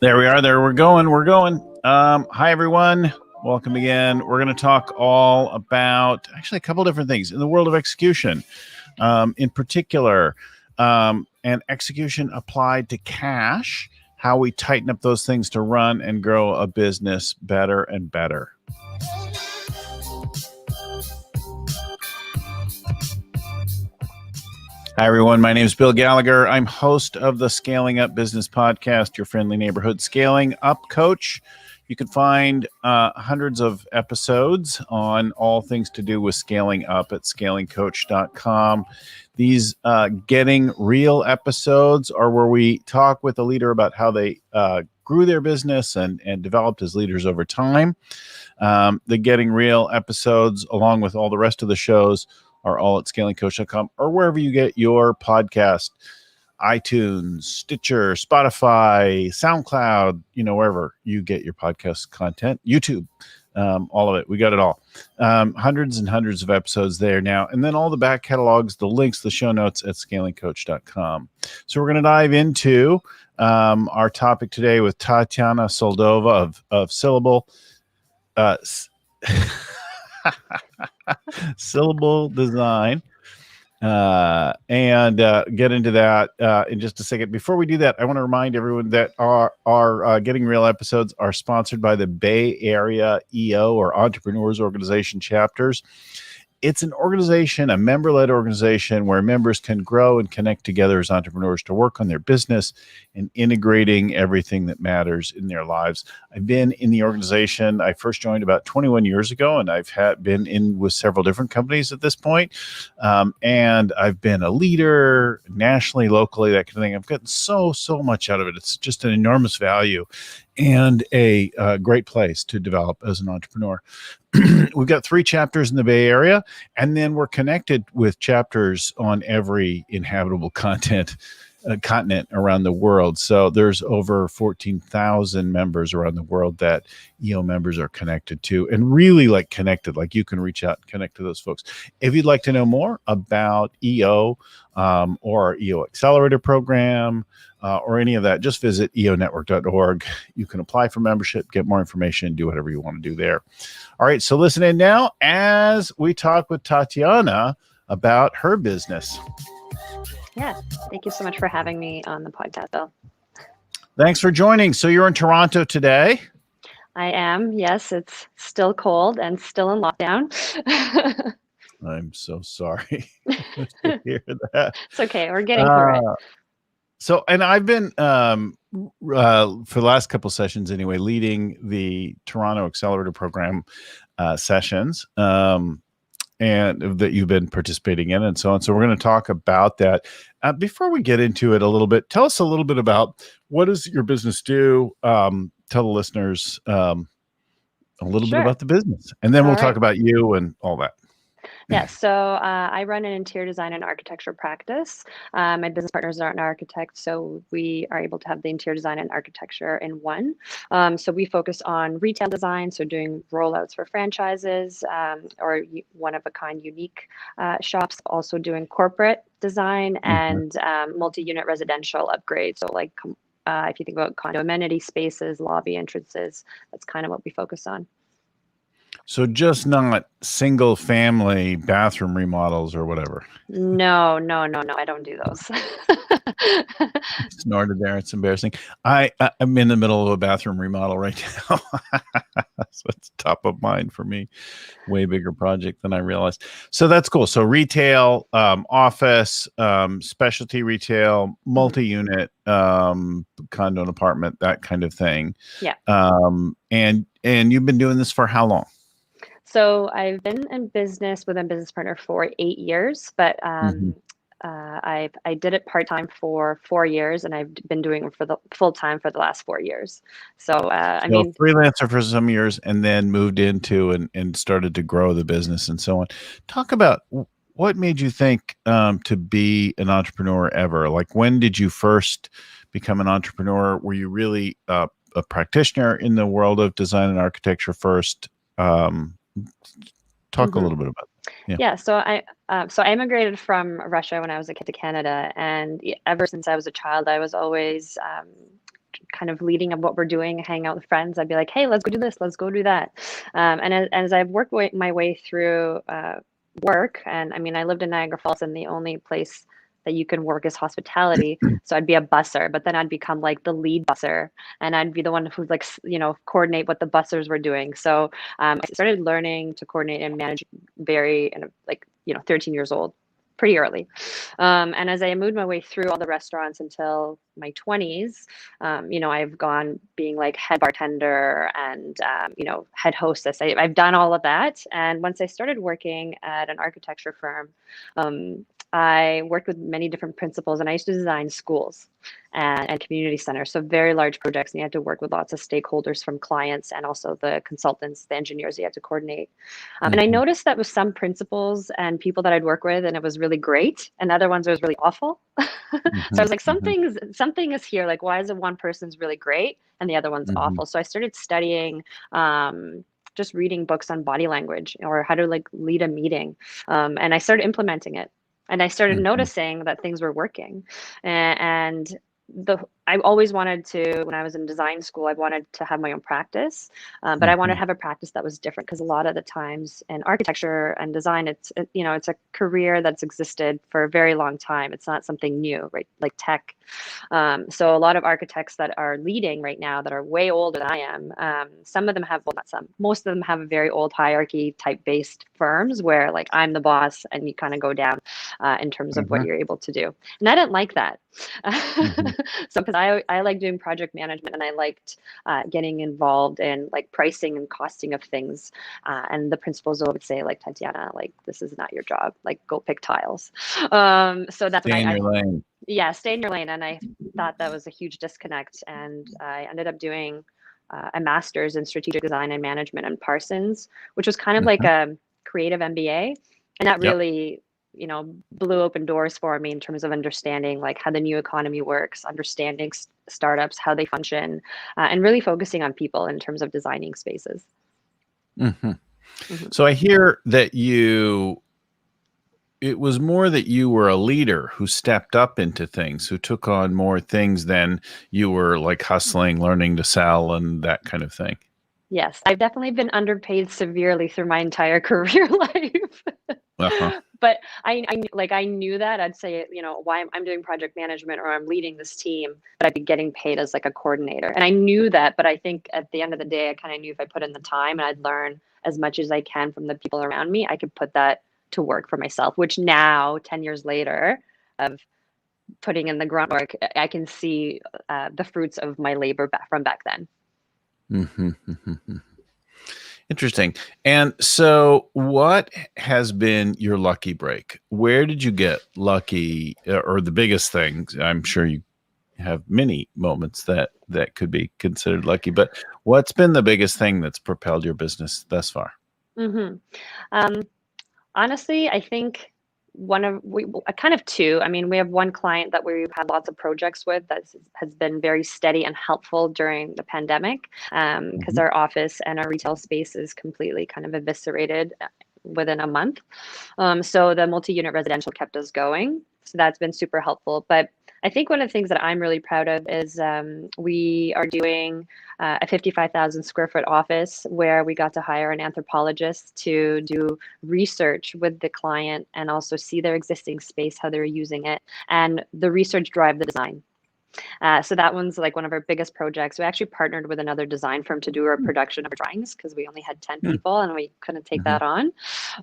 There we are. There we're going. We're going. Hi, everyone. Welcome again. We're going to talk all about actually a couple different things in the world of execution, in particular, and execution applied to cash, how we tighten up those things to run and grow a business better and better. Hi, everyone. My name is Bill Gallagher. I'm host of the Scaling Up Business Podcast, your friendly neighborhood scaling up coach. You can find hundreds of episodes on all things to do with scaling up at scalingcoach.com. These Getting Real episodes are where we talk with a leader about how they grew their business and developed as leaders over time. The Getting Real episodes, along with all the rest of the shows, are all at scalingcoach.com or wherever you get your podcast, iTunes, Stitcher, Spotify, SoundCloud, wherever you get your podcast content, YouTube, all of it. We got it all. Hundreds and hundreds of episodes there now. And then all the back catalogs, the links, the show notes at scalingcoach.com. So we're going to dive into our topic today with Tatiana Soldatova of Syllable. Syllable Design, and get into that in just a second. Before we do that, I want to remind everyone that our Getting Real episodes are sponsored by the Bay Area EO or Entrepreneurs Organization chapters. It's an organization, a member-led organization where members can grow and connect together as entrepreneurs to work on their business and integrating everything that matters in their lives. I've been in the organization. I first joined about 21 years ago, and I've been in with several different companies at this point. And I've been a leader nationally, locally, that kind of thing. I've gotten so much out of it. It's just an enormous value and a great place to develop as an entrepreneur. We've got 3 chapters in the Bay Area, and then we're connected with chapters on every inhabitable continent around the world. So there's over 14,000 members around the world that EO members are connected to, and really connected, you can reach out and connect to those folks. If you'd like to know more about EO or our EO Accelerator program, or any of that, just visit eonetwork.org. You can apply for membership, get more information, do whatever you want to do there. All right, so listen in now as we talk with Tatiana about her business. Yeah, thank you so much for having me on the podcast, Bill. Thanks for joining. So you're in Toronto today? I am. Yes, it's still cold and still in lockdown. I'm so sorry to hear that. It's okay. We're getting through it. So, and I've been, for the last couple sessions anyway, leading the Toronto Accelerator program sessions, and that you've been participating in and so on. So we're going to talk about that. Before we get into it a little bit, tell us a little bit about what does your business do? Tell the listeners a little bit about the business, and then we'll talk about you and all that. Yeah, so I run an interior design and architecture practice. My business partners are an architect, so we are able to have the interior design and architecture in one. So we focus on retail design, so doing rollouts for franchises or one-of-a-kind unique shops, also doing corporate design and multi-unit residential upgrades. So if you think about condo amenity spaces, lobby entrances, that's kind of what we focus on. So just not single family bathroom remodels or whatever. No, I don't do those. Snorted there. It's embarrassing. I'm in the middle of a bathroom remodel right now. So it's top of mind for me. Way bigger project than I realized. So that's cool. So retail, office, specialty retail, multi-unit, condo and apartment, that kind of thing. Yeah. And you've been doing this for how long? So I've been in business with a business partner for 8 years, but I did it part-time for 4 years, and I've been doing it for the full-time for the last 4 years. So freelancer for some years, and then moved into and started to grow the business and so on. Talk about what made you think to be an entrepreneur ever? When did you first become an entrepreneur? Were you really a practitioner in the world of design and architecture first? Talk a little bit about that. Yeah. So I immigrated from Russia when I was a kid to Canada, and ever since I was a child, I was always kind of leading of what we're doing, hang out with friends. I'd be like, hey, let's go do this, let's go do that. And as I've worked my way through work, and I mean, I lived in Niagara Falls, and the only place that you can work is hospitality. So I'd be a busser, but then I'd become like the lead busser, and I'd be the one who'd like, coordinate what the bussers were doing. So I started learning to coordinate and manage and like, 13 years old, pretty early. And as I moved my way through all the restaurants until my 20s, I've gone being like head bartender and, head hostess. I've done all of that. And once I started working at an architecture firm, I worked with many different principals, and I used to design schools and community centers. So very large projects, and you had to work with lots of stakeholders, from clients and also the consultants, the engineers you had to coordinate. And I noticed that with some principals and people that I'd work with, and it was really great, and other ones it was really awful. So I was like, something is here. Like, why is it one person's really great and the other one's awful? So I started studying, just reading books on body language or how to like lead a meeting. And I started implementing it. And I started noticing that things were working. And I always wanted to, when I was in design school, I wanted to have my own practice, but I wanted to have a practice that was different, because a lot of the times in architecture and design, it's a career that's existed for a very long time. It's not something new, right? Like tech. So a lot of architects that are leading right now that are way older than I am, some of them have, well, not some, most of them have a very old hicirarchy type based firms where like I'm the boss and you kind of go down in terms of what you're able to do. And I didn't like that. So because I like doing project management, and I liked getting involved in like pricing and costing of things. And the principals would say like, Tatiana, like, this is not your job. Like, go pick tiles. So that's Stay in your lane. Yeah, stay in your lane. And I thought that was a huge disconnect. And I ended up doing a master's in strategic design and management in Parsons, which was kind of like a creative MBA. And that really, blew open doors for me in terms of understanding like how the new economy works, understanding startups, how they function, and really focusing on people in terms of designing spaces. So I hear that it was more that you were a leader who stepped up into things, who took on more things than you were like hustling, learning to sell and that kind of thing. Yes, I've definitely been underpaid severely through my entire career life. But I knew that. I'd say, why I'm doing project management or I'm leading this team, but I'd be getting paid as like a coordinator. And I knew that, but I think at the end of the day, I kind of knew if I put in the time and I'd learn as much as I can from the people around me, I could put that to work for myself, which now, 10 years later of putting in the groundwork, I can see the fruits of my labor from back then. Interesting. And so what has been your lucky break? Where did you get lucky, or the biggest things? I'm sure you have many moments that could be considered lucky, but what's been the biggest thing that's propelled your business thus far? Honestly, I think kind of two. I mean, we have one client that we've had lots of projects with that has been very steady and helpful during the pandemic, because our office and our retail space is completely kind of eviscerated within a month. So the multi-unit residential kept us going. So that's been super helpful. But I think one of the things that I'm really proud of is we are doing a 55,000 square foot office where we got to hire an anthropologist to do research with the client and also see their existing space, how they're using it, and the research drive the design. So that one's like one of our biggest projects. We actually partnered with another design firm to do our production of our drawings because we only had 10 people and we couldn't take that on.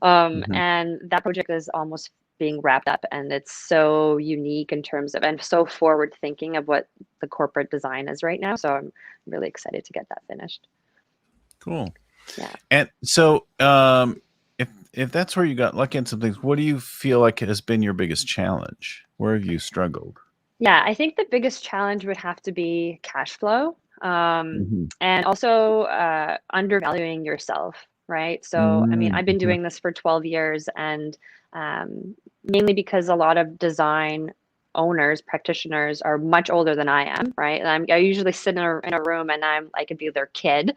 And that project is almost being wrapped up, and it's so unique in terms of, and so forward thinking of what the corporate design is right now. So I'm really excited to get that finished. Cool. Yeah. And so if that's where you got lucky in some things, what do you feel like has been your biggest challenge? Where have you struggled? Yeah, I think the biggest challenge would have to be cash flow, and also undervaluing yourself, right? So, I mean, I've been doing this for 12 years, and mainly because a lot of design owners, practitioners are much older than I am, right? And I usually sit in a room and I could be their kid.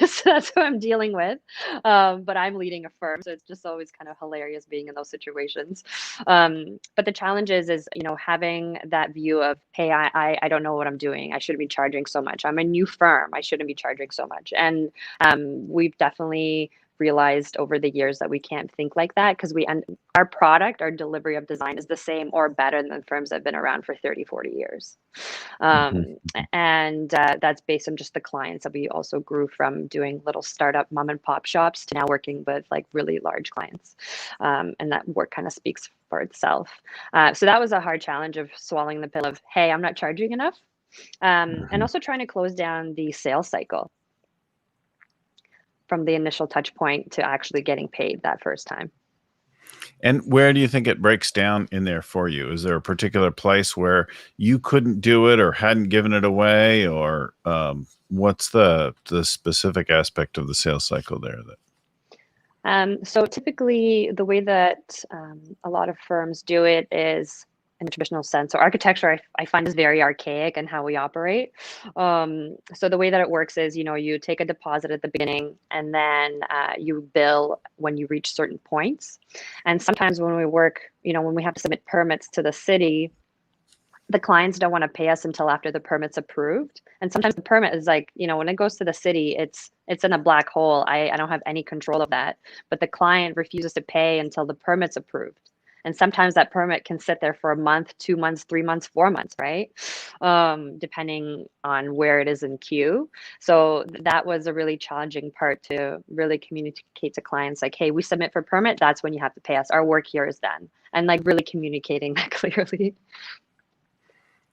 So that's who I'm dealing with. But I'm leading a firm. So it's just always kind of hilarious being in those situations. But the challenge is, having that view of, hey, I don't know what I'm doing. I shouldn't be charging so much. I'm a new firm. I shouldn't be charging so much. And we've definitely realized over the years that we can't think like that, because our product, our delivery of design is the same or better than firms that have been around for 30, 40 years. Mhm. And that's based on just the clients that we also grew from doing little startup mom and pop shops to now working with like really large clients. And that work kind of speaks for itself. So that was a hard challenge of swallowing the pill of, hey, I'm not charging enough. And also trying to close down the sales cycle from the initial touch point to actually getting paid that first time. And where do you think it breaks down in there for you? Is there a particular place where you couldn't do it or hadn't given it away, or what's the specific aspect of the sales cycle there that? So typically the way that a lot of firms do it is in a traditional sense. So architecture, I find, is very archaic in how we operate. So the way that it works is, you take a deposit at the beginning and then you bill when you reach certain points. And sometimes when we work, when we have to submit permits to the city, the clients don't want to pay us until after the permit's approved. And sometimes the permit is like, when it goes to the city, it's in a black hole. I don't have any control of that. But the client refuses to pay until the permit's approved. And sometimes that permit can sit there for a month, 2 months, 3 months, 4 months, right? Depending on where it is in queue. So that was a really challenging part, to really communicate to clients like, hey, we submit for permit, that's when you have to pay us. Our work here is done. And like really communicating that clearly.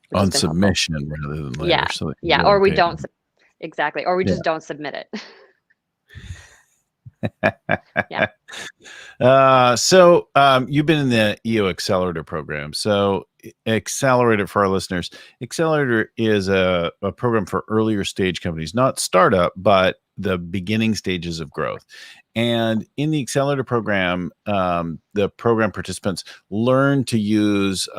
Which has On been helpful. submission rather than later, Yeah. so that Yeah. you're Or we okay. don't, exactly. Or we Yeah. just don't submit it. Yeah. So you've been in the EO Accelerator program. So Accelerator, for our listeners, Accelerator is a program for earlier stage companies, not startup, but the beginning stages of growth. And in the Accelerator program, the program participants learn to use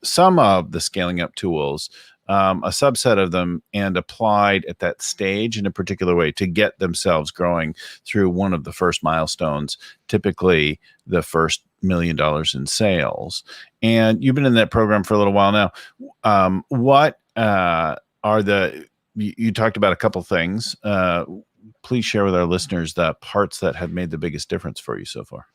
some of the scaling up tools, a subset of them, and applied at that stage in a particular way to get themselves growing through one of the first milestones, typically the first $1 million in sales. And you've been in that program for a little while now. What are you talked about a couple things. Please share with our listeners the parts that have made the biggest difference for you so far.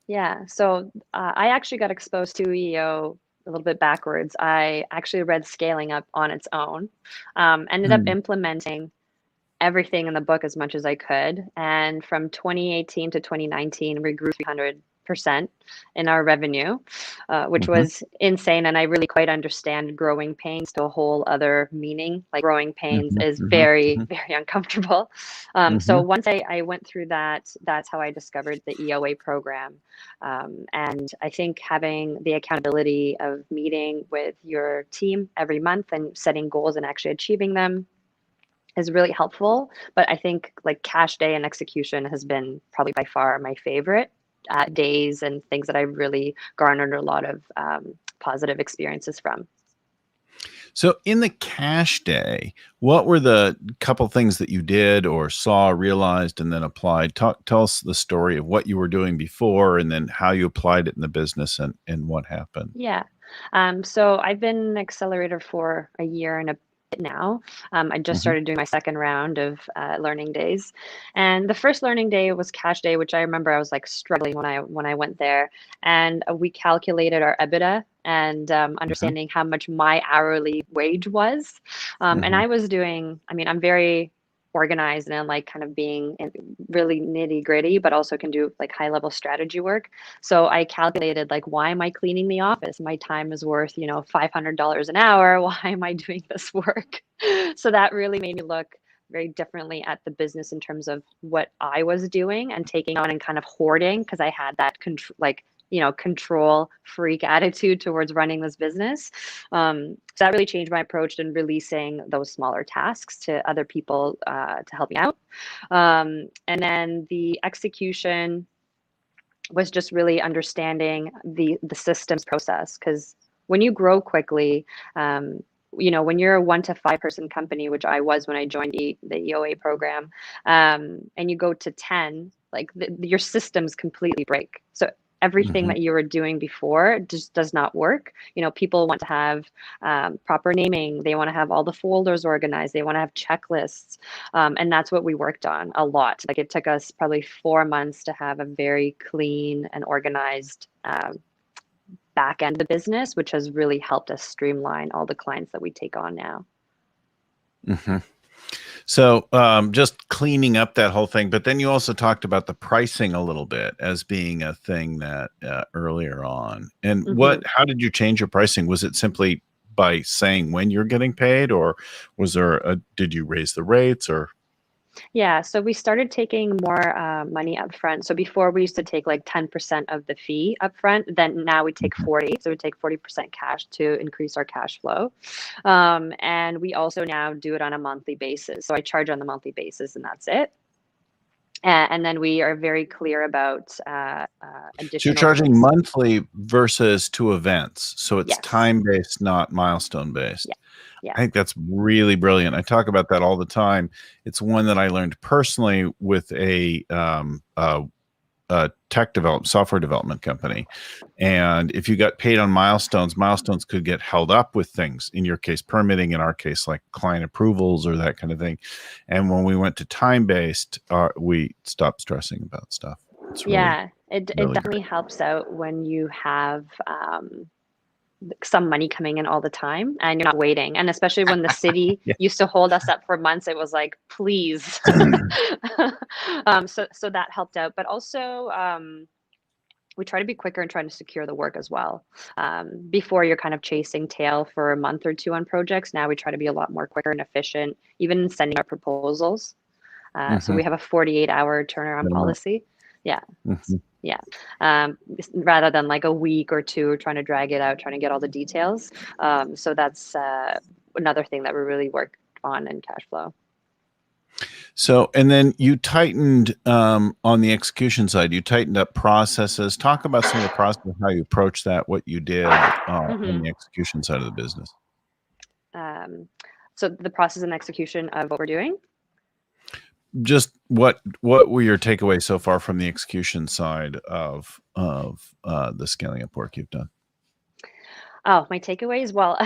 Yeah. So I actually got exposed to EO a little bit backwards. I actually read Scaling Up on its own, ended up implementing everything in the book as much as I could. And from 2018 to 2019, we grew 300% in our revenue, which was insane. And I really quite understand growing pains to a whole other meaning. Like growing pains is very, very uncomfortable. So once I went through that, that's how I discovered the EOA program. And I think having the accountability of meeting with your team every month and setting goals and actually achieving them is really helpful. But I think like cash day and execution has been probably by far my favorite days and things that I really garnered a lot of positive experiences from. So in the cash day, what were the couple things that you did or saw, realized, and then applied? Tell us the story of what you were doing before and then how you applied it in the business and what happened. Yeah. So I've been an accelerator for a year and a bit now. I just started doing my second round of learning days, and the first learning day was cash day, which I remember I was like struggling when I went there, and we calculated our EBITDA and understanding how much my hourly wage was, and I was doing. I mean, I'm very organized and like kind of being really nitty gritty, but also can do like high level strategy work. So I calculated like, why am I cleaning the office? My time is worth, $500 an hour. Why am I doing this work? So that really made me look very differently at the business in terms of what I was doing and taking on and kind of hoarding, because I had that control freak attitude towards running this business. So that really changed my approach in releasing those smaller tasks to other people to help me out. And then the execution was just really understanding the systems process, because when you grow quickly, when you're a 1 to 5 person company, which I was when I joined the EOA program, and you go to 10, like your systems completely break. So everything Mhm. that you were doing before just does not work. People want to have proper naming. They want to have all the folders organized. They want to have checklists. And that's what we worked on a lot. Like it took us probably 4 months to have a very clean and organized back end of the business, which has really helped us streamline all the clients that we take on now. Mhm. So just cleaning up that whole thing, but then you also talked about the pricing a little bit as being a thing that earlier on. And Mhm. how did you change your pricing? Was it simply by saying when you're getting paid, or did you raise the rates, or? Yeah, so we started taking more money up front. So before we used to take like 10% of the fee up front, then now we take Mhm. 40. So we take 40% cash to increase our cash flow. And we also now do it on a monthly basis. So I charge on the monthly basis and that's it. And then we are very clear about So you're additional charging things. monthly versus 2 events. So it's Yes. time-based, not milestone-based. Yeah. Yeah. I think that's really brilliant. I talk about that all the time. It's one that I learned personally with a software development company. And if you got paid on milestones could get held up with things. In your case, permitting. In our case, like client approvals or that kind of thing. And when we went to time-based, we stopped stressing about stuff. It's really, Yeah. It really great. definitely helps out when you have some money coming in all the time and you're not waiting. And especially when the city Yeah. used to hold us up for months, it was like, please. So that helped out. But also, we try to be quicker and trying to secure the work as well. Before you're kind of chasing tail for a month or two on projects, now we try to be a lot more quicker and efficient, even in sending our proposals. So Mhm. we have a 48-hour turnaround Minimum. policy. Yeah. Mhm. Yeah. Rather than like a week or two trying to drag it out, trying to get all the details. So that's another thing that we really work on in cash flow. So, and then you tightened on the execution side, you tightened up processes. Talk about some of the process, how you approach that, what you did on Hmm. the execution side of the business. So the process and execution of what we're doing. Just what were your takeaways so far from the execution side of the scaling up work you've done? Oh, my takeaways. Well,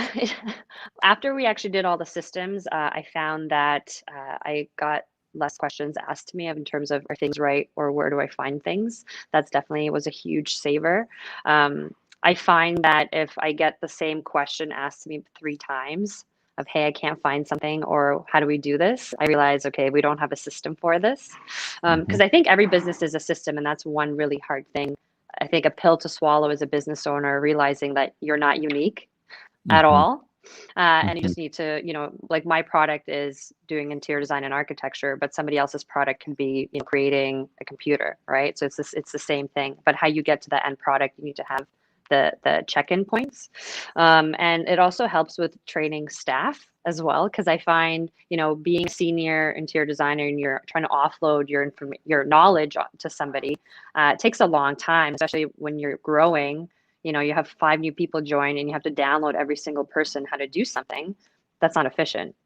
after we actually did all the systems, I found that I got less questions asked to me in terms of are things right or where do I find things. That's definitely was a huge saver. I find that if I get the same question asked to me 3 times of, hey, I can't find something, or how do we do this? I realize, okay, we don't have a system for this. Mhm. Because I think every business is a system, and that's one really hard thing. I think a pill to swallow as a business owner, realizing that you're not unique at Mhm. all. And you Mhm. just need to, like my product is doing interior design and architecture, but somebody else's product can be, creating a computer, right? So it's the same thing. But how you get to the end product, you need to have the check-in points. And it also helps with training staff as well, because I find, being a senior interior designer and you're trying to offload your knowledge to somebody, it takes a long time, especially when you're growing. You have 5 new people join and you have to download every single person how to do something. That's not efficient.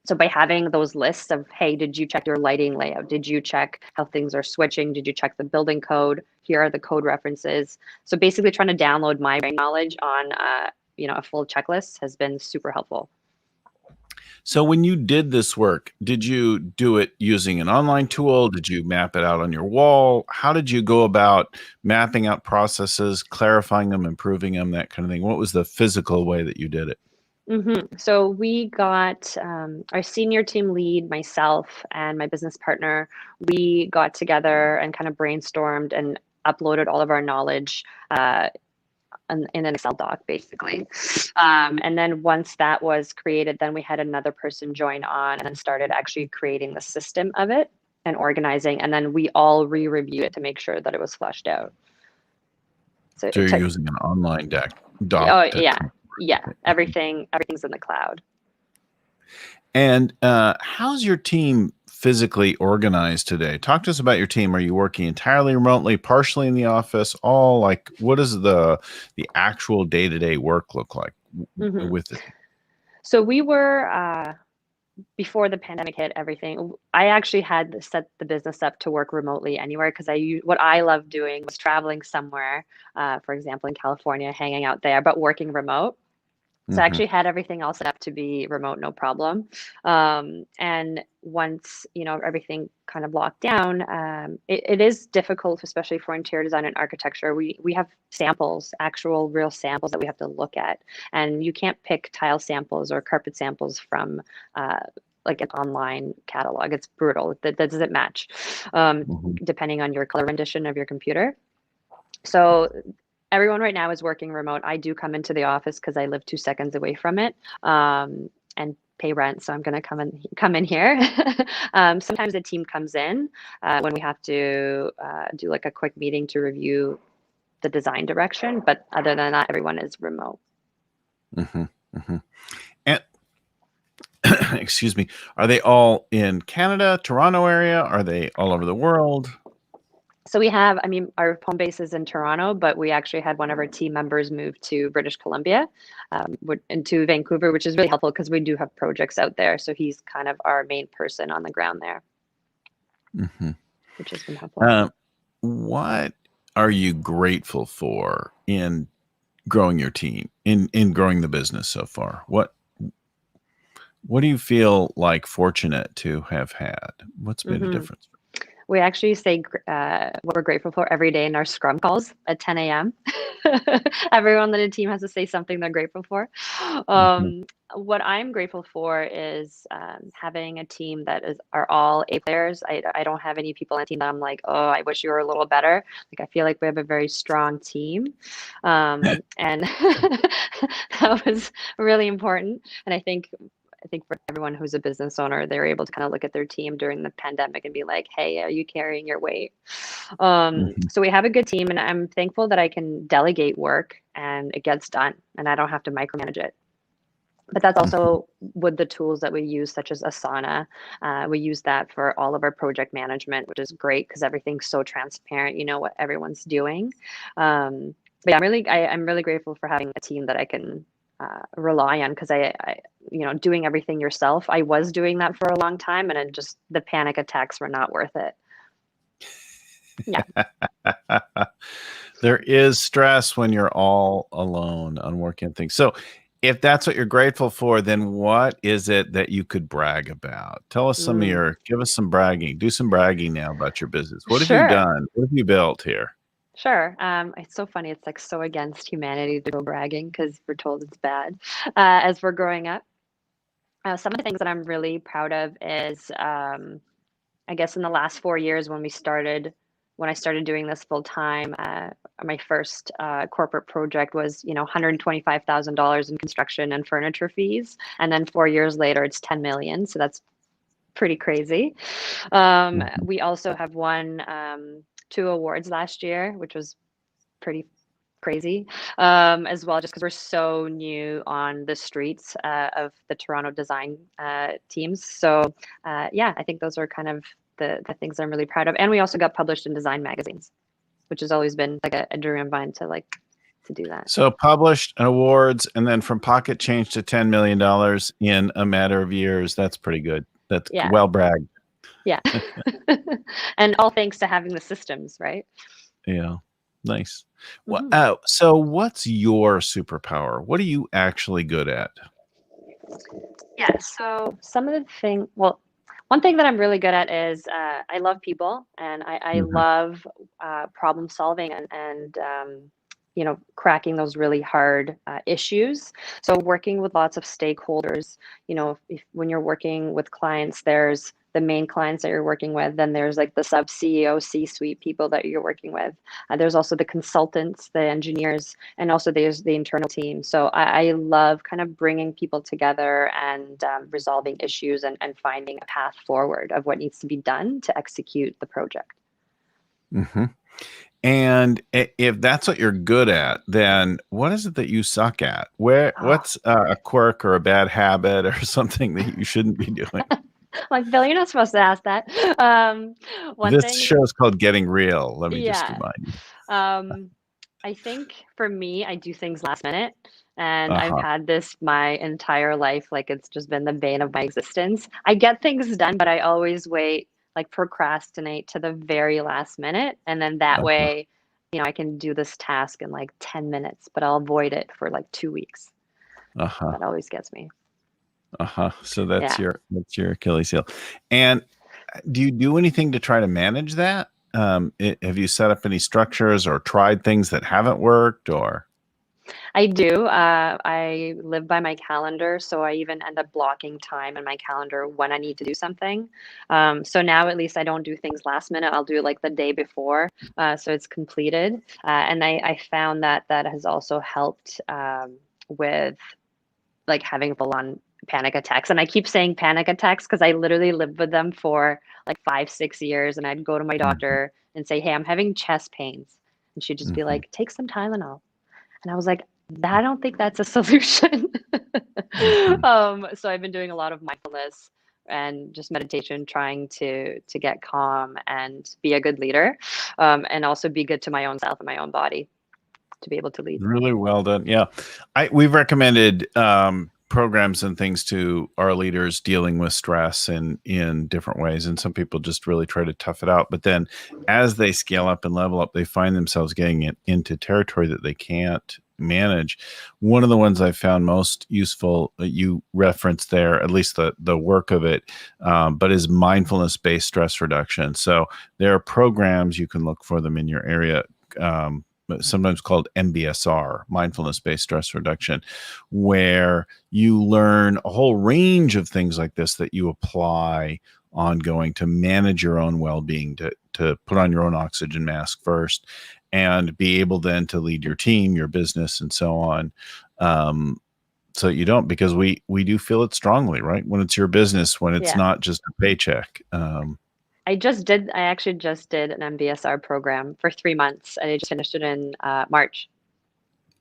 So by having those lists of, hey, did you check your lighting layout? Did you check how things are switching? Did you check the building code? Here are the code references. So basically trying to download my knowledge on, a full checklist has been super helpful. So when you did this work, did you do it using an online tool? Did you map it out on your wall? How did you go about mapping out processes, clarifying them, improving them, that kind of thing? What was the physical way that you did it? So we got our senior team lead, myself, and my business partner. We got together and kind of brainstormed and uploaded all of our knowledge in an Excel doc, basically. And then once that was created, then we had another person join on and then started actually creating the system of it and organizing. And then we all re-reviewed it to make sure that it was fleshed out. So So it you're took, using an online oh doc to yeah, yeah, everything's in the cloud. And how's your team physically organized today? Talk to us about your team. Are you working entirely remotely, partially in the office? All like, what does the actual day-to-day work look like Mhm. with it? So we were before the pandemic hit, everything. I actually had set the business up to work remotely anywhere because what I loved doing was traveling somewhere, for example, in California, hanging out there, but working remote. So I Mm-hmm. actually had everything all set up to be remote, no problem. And once, everything kind of locked down, it is difficult, especially for interior design and architecture. We have samples, actual real samples that we have to look at. And you can't pick tile samples or carpet samples from like an online catalog. It's brutal. That doesn't match, Mm-hmm. depending on your color rendition of your computer. So everyone right now is working remote. I do come into the office because I live 2 seconds away from it, and pay rent. So I'm going to come in here. Sometimes the team comes in when we have to do like a quick meeting to review the design direction. But other than that, everyone is remote. Mm-hmm. Mm-hmm. And excuse me, are they all in Canada, Toronto area? Are they all over the world? So our home base is in Toronto, but we actually had one of our team members move to British Columbia, and to Vancouver, which is really helpful because we do have projects out there. So he's kind of our main person on the ground there, Mm-hmm. which has been helpful. What are you grateful for in growing your team, in growing the business so far? What do you feel like fortunate to have had? What's made a hmm difference? We actually say what we're grateful for every day in our scrum calls at 10 a.m. Everyone on the team has to say something they're grateful for. Mm-hmm. What I'm grateful for is having a team that are all A players. I don't have any people on the team that I'm like, oh, I wish you were a little better. Like I feel like we have a very strong team, and that was really important. And I think for everyone who's a business owner, they're able to kind of look at their team during the pandemic and be like, hey, are you carrying your weight? Mm-hmm. So we have a good team, and I'm thankful that I can delegate work and it gets done and I don't have to micromanage it. But that's Mm-hmm. also with the tools that we use, such as Asana. We use that for all of our project management, which is great because everything's so transparent. You know what everyone's doing. But yeah, I'm really grateful for having a team that I can rely on because doing everything yourself. I was doing that for a long time, and the panic attacks were not worth it. Yeah. There is stress when you're all alone on working on things. So if that's what you're grateful for, then what is it that you could brag about? Tell us give us some bragging. Do some bragging now about your business. What have you Sure. done? What have you built here? Sure. It's so funny. It's like so against humanity to go bragging because we're told it's bad as we're growing up. Some of the things that I'm really proud of is, I guess, in the last 4 years when I started doing this full time, my first corporate project was, $125,000 in construction and furniture fees, and then 4 years later, it's 10 million. So that's pretty crazy. Mhm. We also have won 2 awards last year, which was pretty crazy, as well, just because we're so new on the streets of the Toronto design teams. So yeah, I think those are kind of the things I'm really proud of. And we also got published in design magazines, which has always been like a dream of mine to do that. So published and awards, and then from pocket change to $10 million in a matter of years. That's pretty good. That's Yeah, well bragged. yeah. And all thanks to having the systems, right? Yeah. Nice. hmm So what's your superpower? What are you actually good at? Yeah, so one thing that I'm really good at is I love people, and I Mhm. love problem solving and cracking those really hard issues. So working with lots of stakeholders, when you're working with clients, there's the main clients that you're working with, then there's like the sub CEO, C-suite people that you're working with. There's also the consultants, the engineers, and also there's the internal team. So I love kind of bringing people together and resolving issues and finding a path forward of what needs to be done to execute the project. Mhm. And if that's what you're good at, then what is it that you suck at? Oh, What's a quirk or a bad habit or something that you shouldn't be doing? Like, Bill, you're not supposed to ask that. One This thing, show is called Getting Real. Let me just yeah. remind you. Um, I think for me, I do things last minute, and I've Uh-huh. had this my entire life. Like, it's just been the bane of my existence. I get things done, but I always wait, like procrastinate to the very last minute, and then that Uh-huh. way, I can do this task in like 10 minutes, but I'll avoid it for like 2 weeks. Uh-huh. That always gets me. Uh-huh. So Yeah. that's your Achilles heel. And do you do anything to try to manage that? Have you set up any structures or tried things that haven't worked or? I do. I live by my calendar, so I even end up blocking time in my calendar when I need to do something. So now at least I don't do things last minute. I'll do it like the day before, so it's completed. And I found that that has also helped with like having full-on panic attacks. And I keep saying panic attacks because I literally lived with them for like 5, 6 years. And I'd go to my Mhm, doctor and say, "Hey, I'm having chest pains," and she'd just be mhm, like, "Take some Tylenol." And I was like, I don't think that's a solution. mhm. So I've been doing a lot of mindfulness and just meditation, trying to get calm and be a good leader, and also be good to my own self and my own body to be able to lead. Really well done. Yeah. We've recommended programs and things to our leaders dealing with stress in different ways. And some people just really try to tough it out. But then as they scale up and level up, they find themselves getting into territory that they can't manage. One of the ones I found most useful, you referenced there, at least the work of it, but is mindfulness based stress reduction. So there are programs, you can look for them in your area. Sometimes called MBSR, mindfulness based stress reduction, where you learn a whole range of things like this that you apply ongoing to manage your own well-being, to put on your own oxygen mask first, and be able then to lead your team, your business, and so on. So you don't, because we do feel it strongly, right? When it's your business, when it's Yeah. not just a paycheck. I actually just did an MBSR program for 3 months, and I just finished it in March.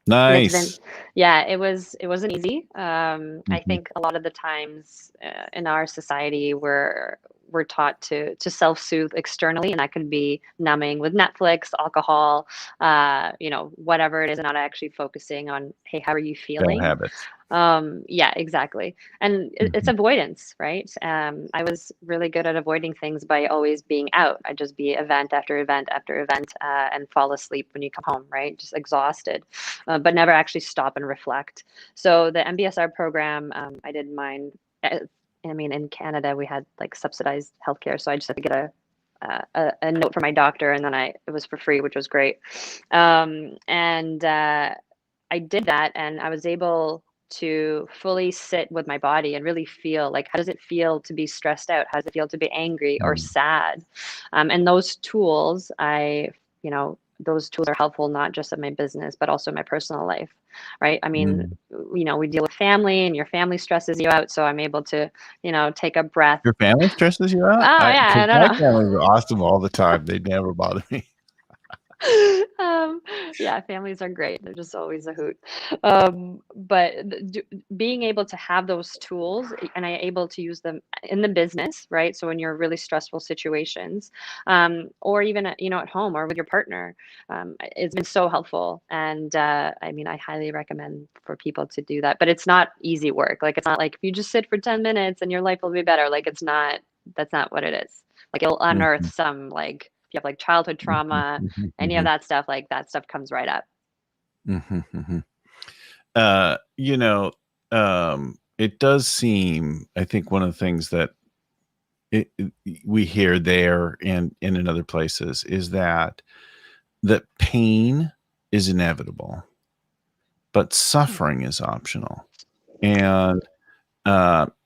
And it's been, Nice. yeah, it wasn't easy. I Mhm. think a lot of the times in our society we're taught to self-soothe externally, and that could be numbing with Netflix, alcohol, whatever it is, and not actually focusing on, hey, how are you Bad feeling? habits. Yeah, exactly. And it's Mhm. avoidance, right? I was really good at avoiding things by always being out. I'd just be event after event after event, and fall asleep when you come home, right? Just exhausted, but never actually stop and reflect. So the MBSR program, I did mine. uh, I mean, in Canada, we had like subsidized healthcare, so I just had to get a note from my doctor, and then it was for free, which was great. And I did that, and I was able to fully sit with my body and really feel like, how does it feel to be stressed out? How does it feel to be angry or Mm. sad? And those tools, those tools are helpful not just in my business, but also in my personal life, right? I mean, Mm. we deal with family, and your family stresses you out. So I'm able to, take a breath. Your family stresses you out? Oh, yeah, Because I don't my know. families are awesome all the time. They never bother me. um, yeah, families are great. They're just always a hoot. But being able to have those tools, and I able to use them in the business, right? So when you're really stressful situations, or even at home or with your partner, it's been so helpful. And I mean, I highly recommend for people to do that. But it's not easy work. Like, it's not like if you just sit for 10 minutes and your life will be better. Like, it's not. That's not what it is. Like, it'll unearth Mhm, some, like, if you have like childhood mhm, trauma, mhm, any of mhm, that stuff, like that stuff comes right up. mhm, mhm. Uh, you know, it does seem, I think one of the things that we hear there and in other places is that pain is inevitable, but suffering is optional. And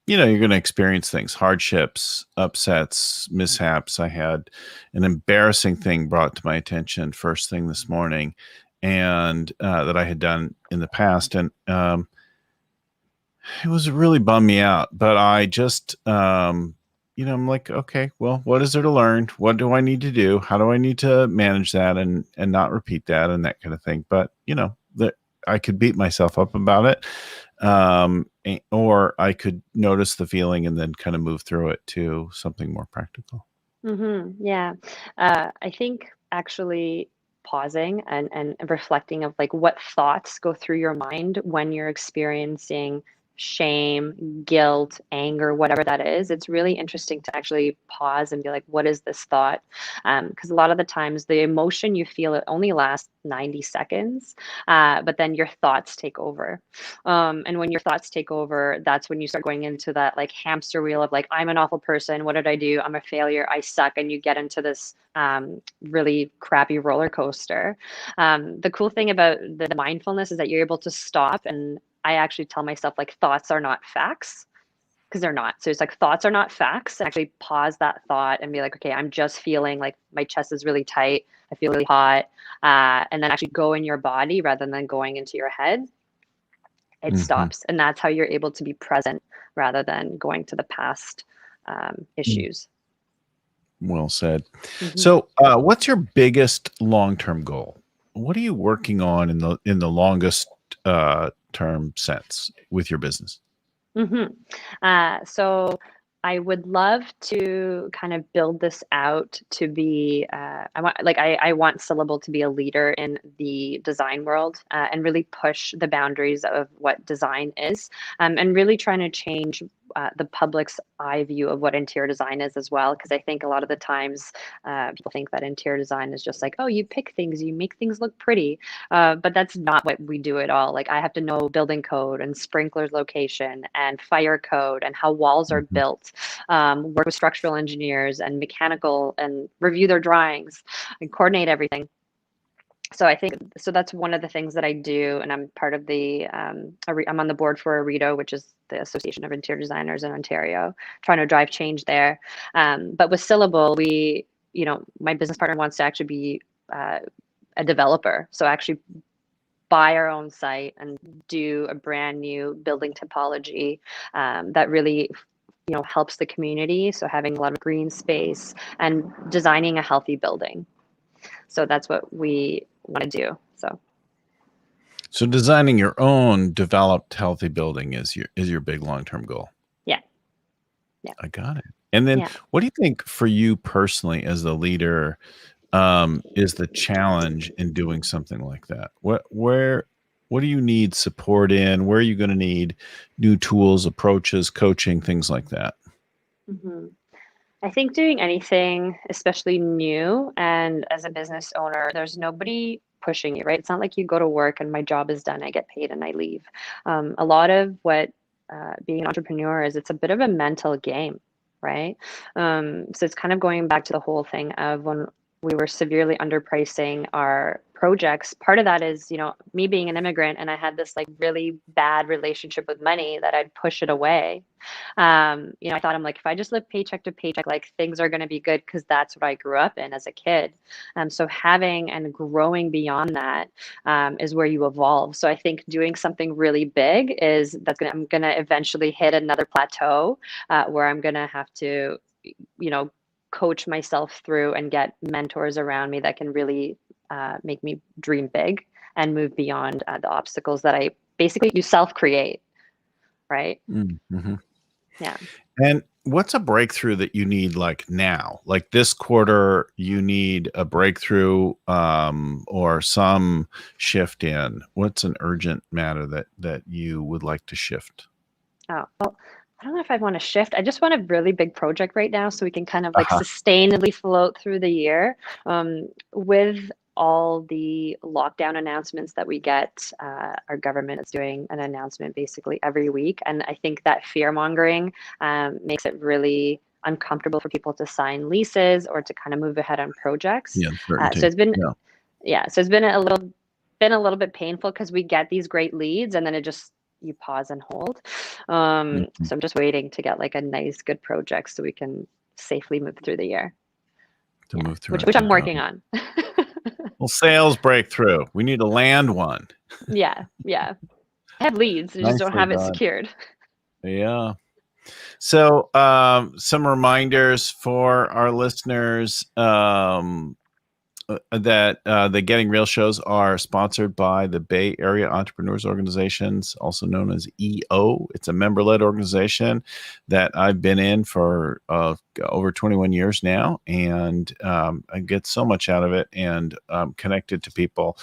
you're going to experience things, hardships, upsets, mishaps. I had an embarrassing thing brought to my attention first thing this morning, and that I had done in the past, and it was really bummed me out. But I just, I'm like, okay, well, what is there to learn? What do I need to do? How do I need to manage that and not repeat that and that kind of thing? But that I could beat myself up about it. or I could notice the feeling and then kind of move through it to something more practical. Yeah. I think actually pausing and reflecting of like what thoughts go through your mind when you're experiencing shame, guilt, anger, whatever that is. It's really interesting to actually pause and be like, what is this thought? Because a lot of the times the emotion you feel, it only lasts 90 seconds, but then your thoughts take over. And when your thoughts take over, that's when you start going into that like hamster wheel of like, I'm an awful person. What did I do? I'm a failure. I suck. And you get into this really crappy roller coaster. The cool thing about the mindfulness is that you're able to stop. And I actually tell myself like thoughts are not facts, because they're not. So it's like thoughts are not facts. And actually pause that thought and be like, okay, I'm just feeling like my chest is really tight. I feel really hot. And then actually go in your body rather than going into your head. It stops. And that's how you're able to be present rather than going to the past issues. Well said. Mm-hmm. So, what's your biggest long-term goal? What are you working on in the longest term sense with your business? So I would love to kind of build this out to be, I want Syllable to be a leader in the design world and really push the boundaries of what design is, and really trying to change the public's eye view of what interior design is as well. Because I think a lot of the times people think that interior design is just like, oh, you pick things, you make things look pretty. But that's not what we do at all. Like I have to know building code and sprinklers location and fire code and how walls are built, work with structural engineers and mechanical and review their drawings and coordinate everything. So I think, so that's one of the things that I do. And I'm part of the, I'm on the board for ARITO, which is the Association of Interior Designers in Ontario, trying to drive change there. But with Syllable, my business partner wants to actually be a developer. So actually buy our own site and do a brand new building typology that really helps the community. So having a lot of green space and designing a healthy building. So that's what we want to do. So designing your own developed healthy building is your big long-term goal. Yeah. I got it. And then what do you think for you personally as the leader is the challenge in doing something like that? What do you need support in? Where are you going to need new tools, approaches, coaching, things like that? I think doing anything, especially new, and as a business owner, there's nobody pushing you, right? It's not like you go to work and my job is done, I get paid and I leave. A lot of what being an entrepreneur is, it's a bit of a mental game, right? So it's kind of going back to the whole thing of when we were severely underpricing our projects. Part of that is, me being an immigrant, and I had this like really bad relationship with money that I'd push it away. I thought, I'm like, if I just live paycheck to paycheck, like things are going to be good because that's what I grew up in as a kid. So having and growing beyond that is where you evolve. So I think doing something really big I'm going to eventually hit another plateau where I'm going to have to, coach myself through and get mentors around me that can really make me dream big and move beyond the obstacles that you self-create, right? Yeah. And what's a breakthrough that you need like now? Like this quarter, you need a breakthrough or some shift in. What's an urgent matter that you would like to shift? Oh, well, I don't know if I want to shift. I just want a really big project right now so we can kind of like sustainably float through the year. With all the lockdown announcements that we get, our government is doing an announcement basically every week. And I think that fear mongering makes it really uncomfortable for people to sign leases or to kind of move ahead on projects. Yeah, So it's been, so it's been a little bit painful because we get these great leads and then you pause and hold. So I'm just waiting to get like a nice, good project so we can safely move through the year. Move through which I'm working on. Well, sales breakthrough. We need to land one. Yeah. I have leads. I just don't have it secured. Yeah. So some reminders for our listeners. that the Getting Real shows are sponsored by the Bay Area Entrepreneurs Organizations, also known as EO. It's a member-led organization that I've been in for over 21 years now, and I get so much out of it, and connected to people,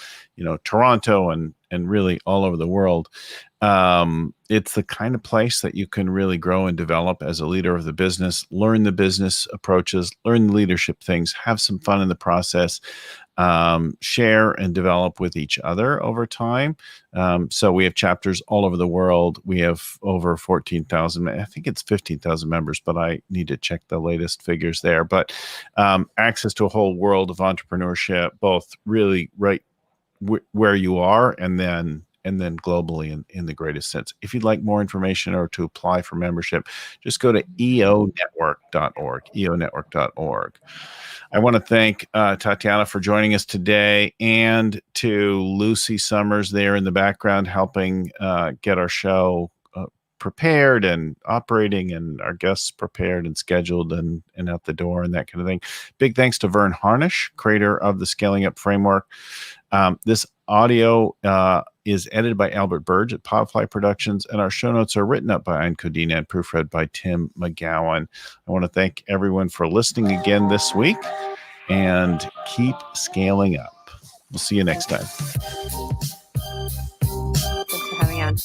Toronto and really all over the world. It's the kind of place that you can really grow and develop as a leader of the business, learn the business approaches, learn the leadership things, have some fun in the process, share and develop with each other over time. So we have chapters all over the world. We have over 14,000, I think it's 15,000 members, but I need to check the latest figures there. But access to a whole world of entrepreneurship, both really right where you are and then globally in the greatest sense. If you'd like more information or to apply for membership, just go to eonetwork.org, eonetwork.org. I want to thank Tatiana for joining us today, and to Lucy Summers there in the background helping get our show prepared and operating, and our guests prepared and scheduled and out the door and that kind of thing. Big thanks to Vern Harnish, creator of the Scaling Up Framework. This audio is edited by Albert Burge at Podfly Productions, and our show notes are written up by Ayn Codina and proofread by Tim McGowan. I want to thank everyone for listening again this week, and keep scaling up. We'll see you next time. Thanks for having me on.